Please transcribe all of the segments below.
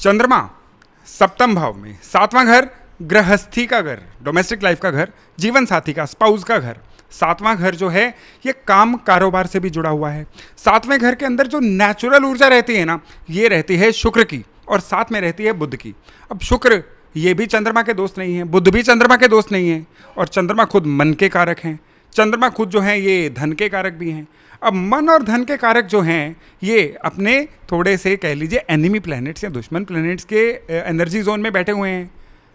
चंद्रमा सप्तम भाव में, सातवां घर गृहस्थी का घर, डोमेस्टिक लाइफ का घर, जीवन साथी का, स्पाउस का घर। सातवां घर जो है ये काम कारोबार से भी जुड़ा हुआ है। सातवें घर के अंदर जो नेचुरल ऊर्जा रहती है ना, ये रहती है शुक्र की, और साथ में रहती है बुध की। अब शुक्र ये भी चंद्रमा के दोस्त नहीं है, बुध भी चंद्रमा के दोस्त नहीं है, और चंद्रमा खुद मन के कारक हैं। चंद्रमा खुद जो है ये धन के कारक भी हैं। अब मन और धन के कारक जो हैं ये अपने थोड़े से कह लीजिए एनिमी प्लैनेट्स या दुश्मन प्लैनेट्स के एनर्जी जोन में बैठे हुए हैं।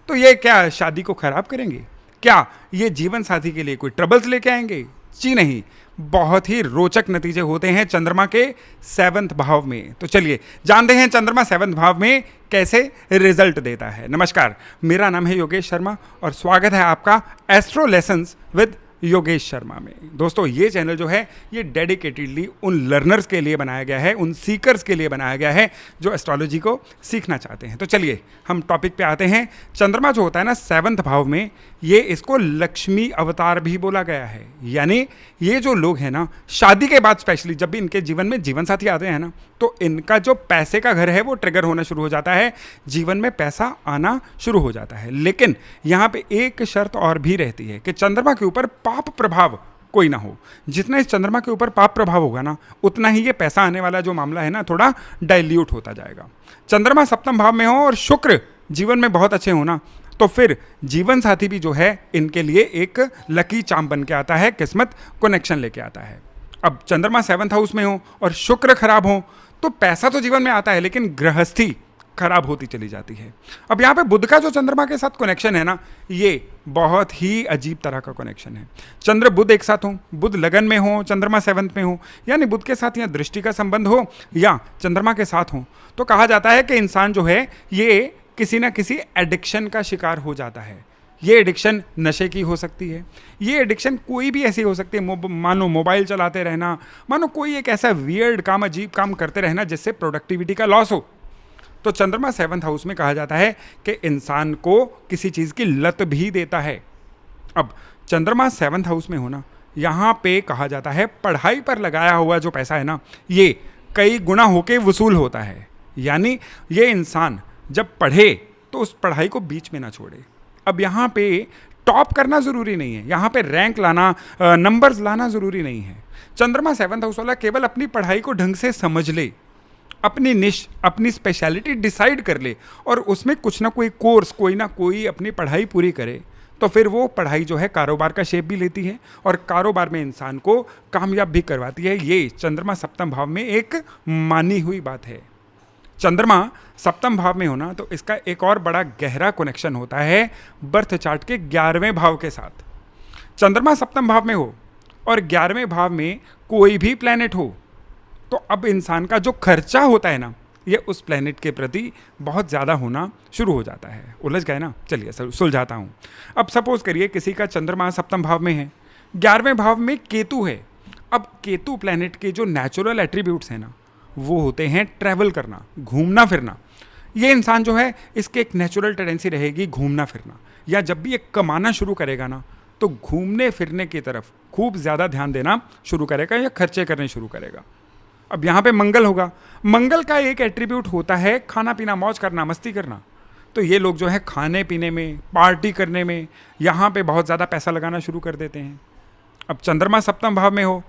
तो ये क्या शादी को खराब करेंगे? क्या ये जीवन साथी के लिए कोई ट्रबल्स लेके आएंगे? जी नहीं, बहुत ही रोचक नतीजे होते हैं चंद्रमा के 7वें भाव में। तो चलिए जानते हैं चंद्रमा 7वें भाव में कैसे रिजल्ट देता है। नमस्कार, मेरा नाम है योगेश शर्मा और स्वागत है आपका astro lessons with Yogesh Sharma में। दोस्तों, ये चैनल जो है ये डेडिकेटेडली उन लर्नर्स के लिए बनाया गया है, उन सीकर्स के लिए बनाया गया है जो एस्ट्रोलॉजी को सीखना चाहते हैं। तो चलिए हम टॉपिक पे आते हैं। चंद्रमा जो होता है ना 7वें भाव में, ये इसको लक्ष्मी अवतार भी बोला गया है। यानी ये जो लोग हैं ना, शादी के बाद स्पेशली जब भी इनके जीवन में जीवन साथी आते हैं ना, तो इनका जो पैसे का घर है वो ट्रिगर होना शुरू हो जाता है, जीवन में पैसा आना शुरू हो जाता है। लेकिन यहाँ पे एक शर्त और भी रहती है कि चंद्रमा के ऊपर पाप प्रभाव कोई ना हो। जितना इस चंद्रमा के ऊपर पाप प्रभाव होगा ना, उतना ही ये पैसा आने वाला जो मामला है ना, थोड़ा डाइल्यूट होता जाएगा। चंद्रमा सप्तम भाव में हो और शुक्र जीवन में बहुत अच्छे हो ना, तो फिर जीवन साथी भी जो है इनके लिए एक लकी चार्म बन के आता है, किस्मत कनेक्शन लेके आता है। अब चंद्रमा 7th हाउस में हो और शुक्र खराब हो तो पैसा तो जीवन में आता है, लेकिन गृहस्थी खराब होती चली जाती है। अब यहाँ पे बुध का जो चंद्रमा के साथ कनेक्शन है ना, ये बहुत ही अजीब तरह का कनेक्शन है। चंद्र बुध एक साथ हो, बुध लगन में हो, चंद्रमा 7th में हो, यानी बुध के साथ या दृष्टि का संबंध हो या चंद्रमा के साथ हो, तो कहा जाता है कि इंसान जो है ये किसी ना किसी एडिक्शन का शिकार हो जाता है। ये एडिक्शन नशे की हो सकती है, ये एडिक्शन कोई भी ऐसी हो सकती है। मानो मोबाइल चलाते रहना, मानो कोई एक ऐसा वियर्ड काम, अजीब काम करते रहना जिससे प्रोडक्टिविटी का लॉस हो। तो चंद्रमा 7th हाउस में कहा जाता है कि इंसान को किसी चीज़ की लत भी देता है। अब चंद्रमा 7th हाउस में होना, यहाँ पे कहा जाता है पढ़ाई पर लगाया हुआ जो पैसा है ना, ये कई गुना होके वसूल होता है। यानी ये इंसान जब पढ़े तो उस पढ़ाई को बीच में ना छोड़े। अब यहाँ पे टॉप करना ज़रूरी नहीं है, यहाँ पे रैंक लाना, नंबर्स लाना ज़रूरी नहीं है। चंद्रमा 7th हाउस वाला केवल अपनी पढ़ाई को ढंग से समझ ले, अपनी निश, अपनी स्पेशलिटी डिसाइड कर ले और उसमें कुछ ना कोई कोर्स, कोई ना कोई अपनी पढ़ाई पूरी करे, तो फिर वो पढ़ाई जो है कारोबार का शेप भी लेती है और कारोबार में इंसान को कामयाब भी करवाती है। ये चंद्रमा सप्तम भाव में एक मानी हुई बात है। चंद्रमा सप्तम भाव में होना तो इसका एक और बड़ा गहरा कनेक्शन होता है बर्थ चार्ट के 11वें भाव के साथ। चंद्रमा सप्तम भाव में हो और 11वें भाव में कोई भी प्लैनेट हो, तो अब इंसान का जो खर्चा होता है ना, ये उस प्लैनेट के प्रति बहुत ज़्यादा होना शुरू हो जाता है। उलझ गए ना? चलिए सुलझाता हूँ। अब सपोज करिए किसी का चंद्रमा सप्तम भाव में है, 11वें भाव में केतु है। अब केतु प्लैनेट के जो नेचुरल एट्रीब्यूट्स हैं ना, वो होते हैं ट्रैवल करना, घूमना फिरना। ये इंसान जो है इसकी एक नेचुरल टेंडेंसी रहेगी घूमना फिरना, या जब भी ये कमाना शुरू करेगा ना, तो घूमने फिरने की तरफ खूब ज़्यादा ध्यान देना शुरू करेगा या खर्चे करने शुरू करेगा। अब यहाँ पे मंगल होगा, मंगल का एक एट्रीब्यूट होता है खाना पीना, मौज करना, मस्ती करना। तो ये लोग जो है खाने पीने में, पार्टी करने में, यहाँ पे बहुत ज़्यादा पैसा लगाना शुरू कर देते हैं। अब चंद्रमा सप्तम भाव में हो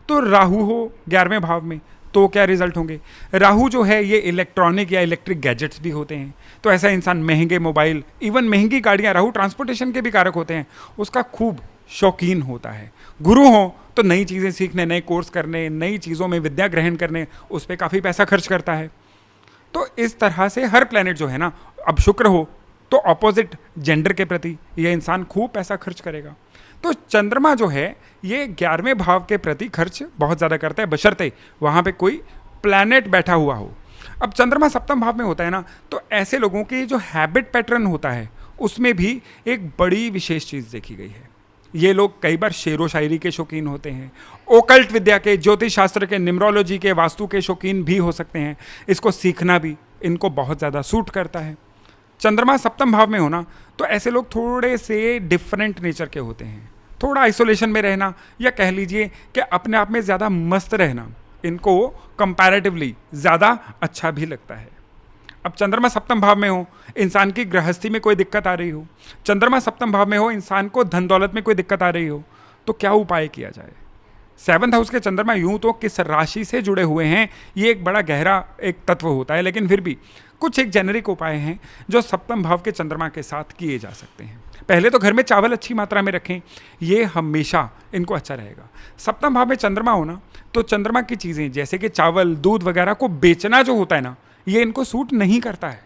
तो राहु हो 11वें भाव में, तो क्या रिजल्ट होंगे? राहु जो है ये इलेक्ट्रॉनिक या इलेक्ट्रिक गैजेट्स भी होते हैं, तो ऐसा इंसान महंगे मोबाइल, इवन महंगी गाड़ियाँ, राहु ट्रांसपोर्टेशन के भी कारक होते हैं, उसका खूब शौकीन होता है। गुरु हो तो नई चीज़ें सीखने, नए कोर्स करने, नई चीज़ों में विद्या ग्रहण करने, उस पर काफ़ी पैसा खर्च करता है। तो इस तरह से हर प्लैनेट जो है ना, अब शुक्र हो तो ऑपोजिट जेंडर के प्रति यह इंसान खूब पैसा खर्च करेगा। तो चंद्रमा जो है ये 11वें भाव के प्रति खर्च बहुत ज़्यादा करता है, बशर्ते वहाँ पे कोई प्लैनेट बैठा हुआ हो। अब चंद्रमा सप्तम भाव में होता है ना, तो ऐसे लोगों की जो हैबिट पैटर्न होता है उसमें भी एक बड़ी विशेष चीज़ देखी गई है। ये लोग कई बार शेर व शायरी के शौकीन होते हैं, ओकल्ट विद्या के, ज्योतिष शास्त्र के, न्यूमरोलॉजी के, वास्तु के शौकीन भी हो सकते हैं। इसको सीखना भी इनको बहुत ज़्यादा सूट करता है। चंद्रमा सप्तम भाव में होना तो ऐसे लोग थोड़े से डिफरेंट नेचर के होते हैं। थोड़ा आइसोलेशन में रहना, या कह लीजिए कि अपने आप में ज़्यादा मस्त रहना, इनको कंपैरेटिवली ज़्यादा अच्छा भी लगता है। अब चंद्रमा सप्तम भाव में हो, इंसान की गृहस्थी में कोई दिक्कत आ रही हो, चंद्रमा सप्तम भाव में हो, इंसान को धन दौलत में कोई दिक्कत आ रही हो, तो क्या उपाय किया जाए? सेवंथ हाउस के चंद्रमा यूं तो किस राशि से जुड़े हुए हैं ये एक बड़ा गहरा एक तत्व होता है, लेकिन फिर भी कुछ एक जेनरिक उपाय हैं जो सप्तम भाव के चंद्रमा के साथ किए जा सकते हैं। पहले तो घर में चावल अच्छी मात्रा में रखें, ये हमेशा इनको अच्छा रहेगा। सप्तम भाव में चंद्रमा होना तो चंद्रमा की चीज़ें जैसे कि चावल, दूध वगैरह को बेचना जो होता है ना, ये इनको सूट नहीं करता है।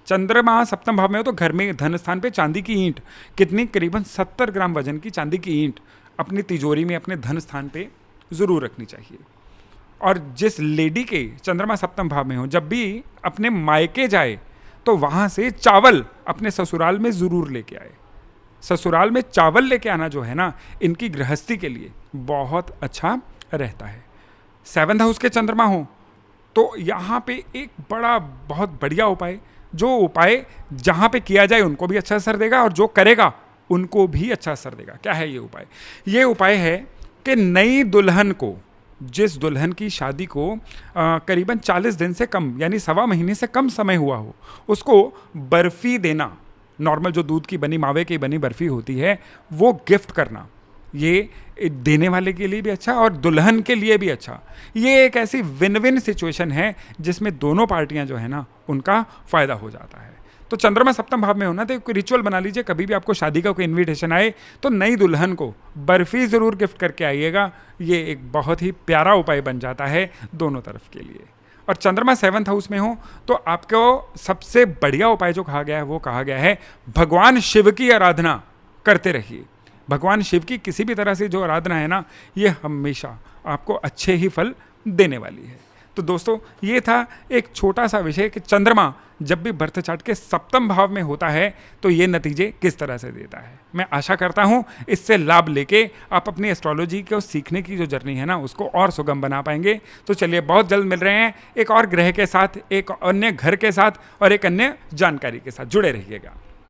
चंद्रमा सप्तम भाव में हो तो घर में धन स्थान पे चांदी की ईंट, कितनी, करीबन 70 ग्राम वजन की चांदी की ईंट अपनी तिजोरी में अपने धन स्थान पे ज़रूर रखनी चाहिए। और जिस लेडी के चंद्रमा सप्तम भाव में हो, जब भी अपने मायके जाए तो वहाँ से चावल अपने ससुराल में ज़रूर लेके आए। ससुराल में चावल लेके आना जो है ना, इनकी गृहस्थी के लिए बहुत अच्छा रहता है। सेवंथ हाउस के चंद्रमा हो तो यहाँ पे एक बड़ा बहुत बढ़िया उपाय, जो उपाय जहाँ पे किया जाए उनको भी अच्छा असर देगा और जो करेगा उनको भी अच्छा असर देगा। क्या है ये उपाय? ये उपाय है कि नई दुल्हन को, जिस दुल्हन की शादी को करीबन 40 दिन से कम यानी सवा महीने से कम समय हुआ हो, उसको बर्फ़ी देना। नॉर्मल जो दूध की बनी, मावे की बनी बर्फ़ी होती है, वो गिफ्ट करना। ये देने वाले के लिए भी अच्छा और दुल्हन के लिए भी अच्छा। ये एक ऐसी विन विन सिचुएशन है जिसमें दोनों पार्टियां जो है ना, उनका फ़ायदा हो जाता है। तो चंद्रमा सप्तम भाव में होना तो एक रिचुअल बना लीजिए, कभी भी आपको शादी का कोई इन्विटेशन आए तो नई दुल्हन को बर्फ़ी ज़रूर गिफ्ट करके आइएगा। ये एक बहुत ही प्यारा उपाय बन जाता है दोनों तरफ के लिए। और चंद्रमा सेवंथ हाउस में हो तो आपको सबसे बढ़िया उपाय जो कहा गया है वो कहा गया है भगवान शिव की आराधना करते रहिए। भगवान शिव की किसी भी तरह से जो आराधना है ना, ये हमेशा आपको अच्छे ही फल देने वाली है। तो दोस्तों, ये था एक छोटा सा विषय कि चंद्रमा जब भी बर्थ चार्ट के सप्तम भाव में होता है तो ये नतीजे किस तरह से देता है। मैं आशा करता हूँ इससे लाभ लेके आप अपनी एस्ट्रोलॉजी को सीखने की जो जर्नी है ना, उसको और सुगम बना पाएंगे। तो चलिए, बहुत जल्द मिल रहे हैं एक और ग्रह के साथ, एक अन्य घर के साथ और एक अन्य जानकारी के साथ। जुड़े रहिएगा।